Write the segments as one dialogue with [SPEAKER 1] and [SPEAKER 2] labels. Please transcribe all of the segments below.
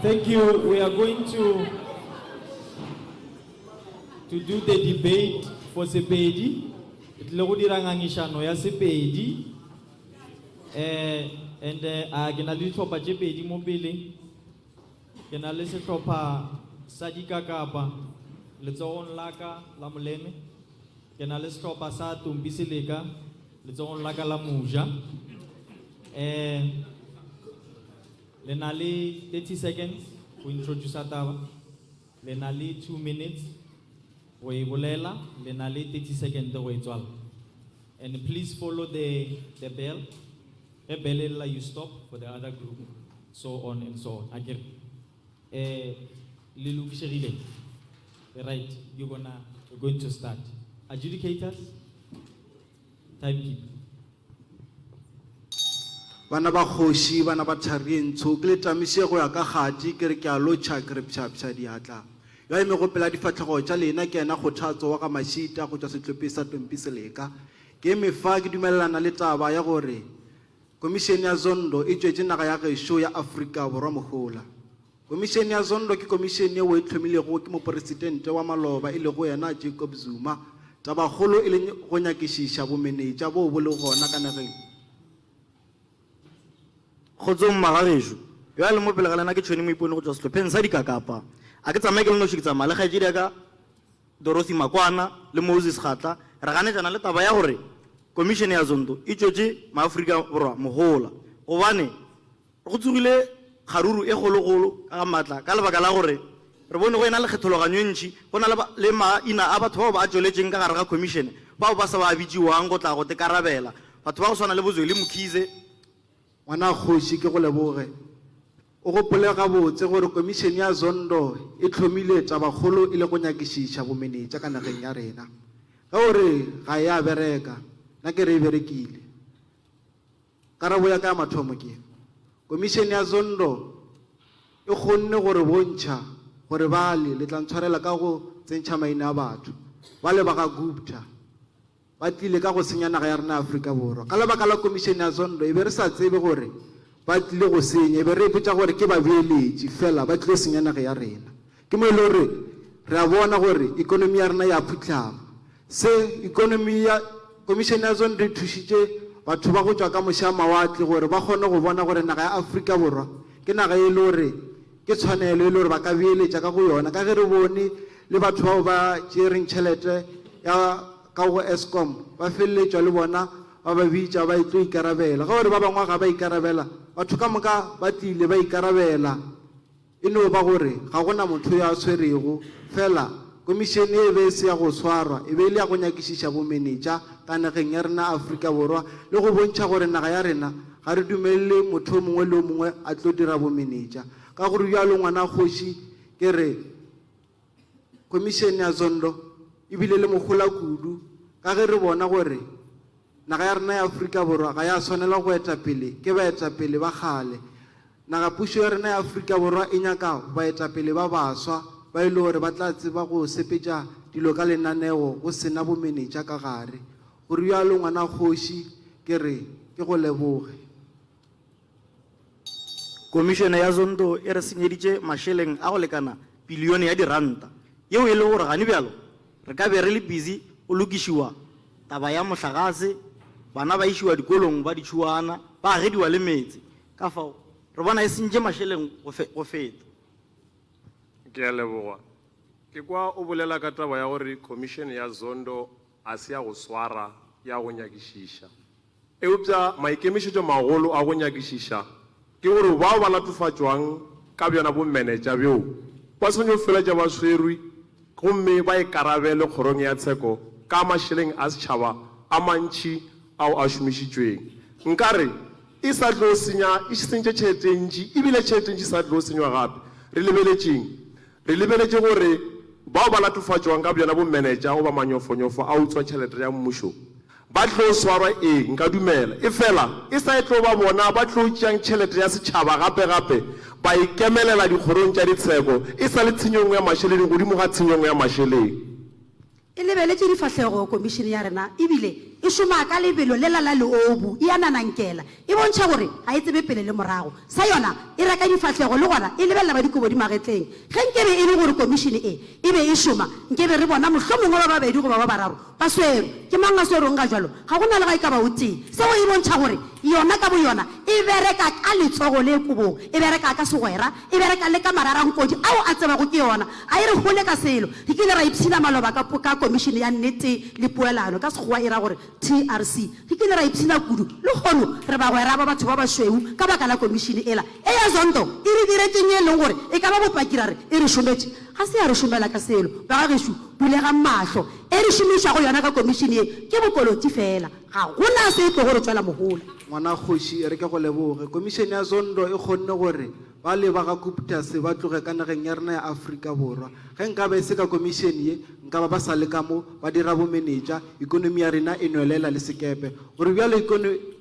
[SPEAKER 1] Thank you. We are going to do the debate for Sepedi. Itlo dirangangisano ya Sepedi. And gena le tlhopha tse pedi mo pele. Gena le setlhopha sa dikakapa letsogong la ka la moleme. Gena le setlhopha sa Tumbiseleka letsogong la ka la moja. Lenali 30 seconds to introduce taba. Lenali 2 minutes we ibolela. Lenali 30 seconds we itswala. And please follow the bell. The bell you stop for the other group, so on and so on. Again, Lilu Kisherile. Right, we're going to start. Adjudicators, timekeeper.
[SPEAKER 2] Bana ba khoshi bana ba thareng tshokle tamise go ya ka gati ke re ke a lo cha ke re pshapsha diatla ya ime go pela difatlhego tša lena ke ena kgothatso wa ka mashita go tša setlhophisa Tumbiseleka ke mefa ke dumelana le taba ya gore Commission ya Zondo e tšwetše naga ya gešo ya Afrika Borwa mogola. Commission ya Zondo ke commission ye o e hlomilego ke mopresidente wa maloba e le go yena Jacob Zuma taba kgolo e le go nyakišiša bomenetša bo bo le gona ka nageng.
[SPEAKER 3] Khotsong magagesho yo a le mo pele ga lena ke tšhone mo ipone go tšwa sehlopheng sa dikakapa a ke tsamaye ke le noši ke tsamaya le kgaetšedi ka Dorothy Makwana le Moses Kgatla re ganetšana le taba ya gore Commission ya Zondo e tšwetše maAfrika Borwa mogola gobane go tsogile kgaruru e kgologolo ka matla ka lebaka la gore re bone go ena le kgethologanyo ntši go na le maina a batho bao ba tšweletšeng ka gare ga commission bao ba sa ba bitsiwang go tla go tekarabela batho ba go swana le Bozweli Mkhize.
[SPEAKER 2] Ngwana kgoši ke go leboge o gopole gabotse gore Commission ya Zondo e hlomile taba kgolo e le go nyakišiša bomenetša ka nageng ya rena ka gore ga ya bereka na ke re berekile karabo ya ka mathomo ke Commission ya Zondo e kgonne gore bontšha gore bale le tla ntshwarela ka go tsentšha maina a batho bale ba ga Gupta ba tlile ka go senya naga ya rena Afrika Borwa ka lebaka la Commission ya Zondo e be re sa tsebe gore ba tlile go senya e be re ipotša gore ke babeeletši fela ba tlile senya naga ya rena ke mo e le gore re a bona gore ikonomi ya rena ya phutlhama se ikonomi ya Commission ya Zondo e thušitše batho ba go tšwa ka moša mawatle gore ba kgone go bona gore naga ya Afrika Borwa ke naga e le gore ke tshwanelo e le gore ba ka beeletša ka go yona ka ge re bone le batho bao ba tšereng tšhelete ya ka go Eskom ba feleletšwa le bona ba ba bitša ba tlo ikarabela ga gore ba bangwe ga ba ikarabela batho ka moka ba tlile ba ikarabela e no ba gore ga gona motho ya tshwerego fela Commission e be se ya go swarwa e be le ya go nyakišiša bomenetša ka nageng ya rena Afrika Borwa le go bontšha gore naga ya rena ga re dumelele motho mongwe le mongwe a tlo dira bomenetša ka gore bjalo ngwana kgoši ke re Commission ya Zondo e bile le mogola kudu ka ge re bona gore naga ya rena ya Afrika Borwa ga ya swanela go etapele ke baetapele ba kgale naga pušo ya rena ya Afrika Borwa e nyaka baetapele ba baswa ba ile gore ba tla tseba go sepetša dilo ka lenaneo go sena bomenetša ka gare gore bjalo ngwana kgoši ke re ke go leboge.
[SPEAKER 3] Commission ya Zondo e re senyeditše mašeleng a go lekana bilione ya diranta yeo e le gore gane bjalo re ka be re le busy o lokišiwa taba ya mohlagase bana ba išiwa dikolong ba ditšhuana ba agediwa le metsi ka fao re bona e sentše mašeleng go feta.
[SPEAKER 4] Ke a leboga ke kwa o bolela ka taba ya gore Commission ya Zondo a se ya go swara ya go nyakišiša eupša maikemišetšo magolo a go nyakišiša ke gore bao ba latofatšwang ka bjona bomenetša bjoo ba swanyo feletša ba swerwe gomme ba ikarabele kgorong ya tsheko ka mašeleng a setšhaba a mantši ao a šomišitšweng nkare e sa tlo senya e sentše tšhelete ntši ebile tšhelete ntši sa tlo senywa gape re lebeletše gore bao ba latofatšwang ka bjona bomenetša go ba manyofonyofo a utswa tšhelete ya mmušo ba tlo swarwa nka dumela e fela e sa e tlo ba bona ba tlo tšeang tšhelete ya setšhaba gape ba ikemelela dikgorong tša ditsheko e sa le tshenyong ya mašeleng godimo ga tshenyong ya mašeleng
[SPEAKER 5] e lebeletse difahlego commission ya rena ebile e šoma ka lebelo le la leobu e ananankela e bontšha gore ga e tsebe pele le morago sa yona e reka difahlego le gona e lebelela badikobo di magetleng ge nkebe e le gore commission e be e šoma nkebe re bona mohlomongwe ba babedi goba ba bararo ba swere ke mang a swerong ka jalo ga go na le ga e ka ba o tee seo e bontšha gore yona ka bo yona e bereka ka letsogo le kobong e bereka ka segwera e bereka le ka mararankodi ao a tsebago ke yona a e re gole ka selo re kile ra ipshina maloba ka commission ya nnete le poelano ka sekgowa e ra gore TRC re kile ra ipshina kudu le kgono re bagwera ba batho ba basweu ka baka la commission ela e ya Zondo e re diretseng e leng gore e ka ba bopakira re e re šometse ga se ya re šomela ka selo ba ga gešo bulega mahlo e re šomiša go yona ka commission e ke bokoloti fela ga gona se e tlo gore tswela mogolo
[SPEAKER 2] ngwana kgoši re ke go leboge komišene ya Zondo e kgonne gore ba le ba ga Kuptas ba tloge ka nageng ya rena ya Afrika Borwa ge nka ba se ka komišene ye nka ba sa le ka mo ba dira bo manager ikonomi ya rena e nwelela le sekepe gore bjalo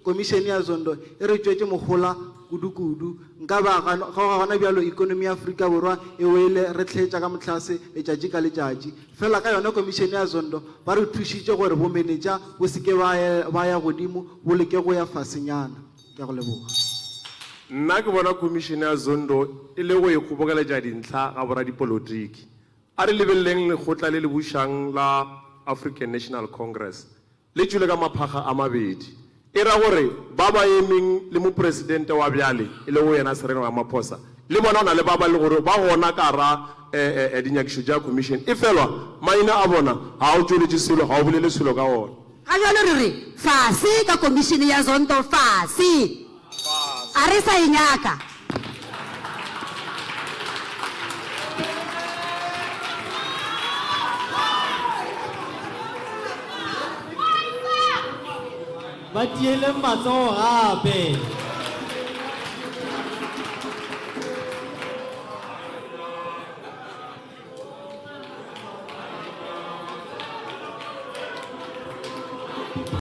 [SPEAKER 2] komišene ya Zondo e re tšwetše mogola kudu nka ba ga gona bjalo ikonomi ya Afrika Borwa e wele re tlhetša ka motlase letšatši ka letšatši fela ka yona komišene ya Zondo ba re thušitše gore bo manager bo seke ba ya godimo bo leke go ya fasenyana ke go leboga
[SPEAKER 4] nna ke bona komišene ya Zondo e le go e kgobokeletša dintlha ga bora dipolotiki a re lebeleleng lekgotla le le bušang la African National Congress le tšwele ka maphaga a mabedi e ra gore ba ba emeng le mopresidente wa bjale e le go yena Sereno Ramaphosa le bona o na le ba ba le gore ba gona ka ra dinyakišo tša commission e felwa maina a bona ga o tšweletše selo ga o bolele selo ka ona
[SPEAKER 5] ga jalo re re fase ka komišene ya Zondo fase a re sa e nyaka
[SPEAKER 1] ba tiele matsogo gape